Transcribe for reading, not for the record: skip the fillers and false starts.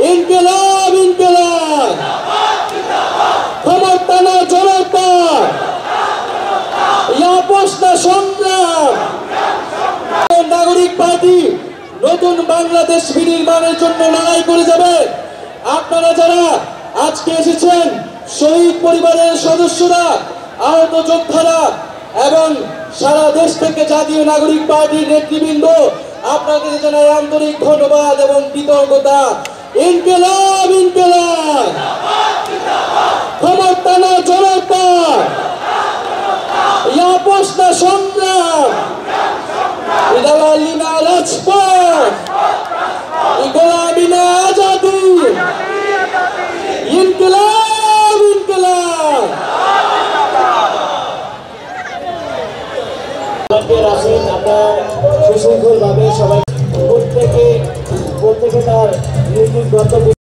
ইনকিলাব ইনকিলাব ক্ষমতা না জনতা আপোষ না সংগ্রাম। নাগরিক পার্টি নতুন বাংলাদেশ বিনির্মাণের জন্য লড়াই করে যাবে। আপনারা যারা আজকে এসেছেন, শহীদ পরিবারের সদস্যরা, আহত যোদ্ধারা এবং সারা দেশ থেকে জাতীয় নাগরিক পার্টির নেতৃবৃন্দ, আপনাদের জানাই আন্তরিক ধন্যবাদ এবং কৃতজ্ঞতা। ইনকিলাব ইনকিলাব ক্ষমতা না জনতা আপোষ না সংগ্রাম। দালালি না রাজপথ, গোলামি না আজাদি। ইনকিলাব ইনকিলাব। আসেন আমরা সুশৃঙ্খল ভাবে সবাই প্রত্যেকে তার নিজ নিজ গন্তব্য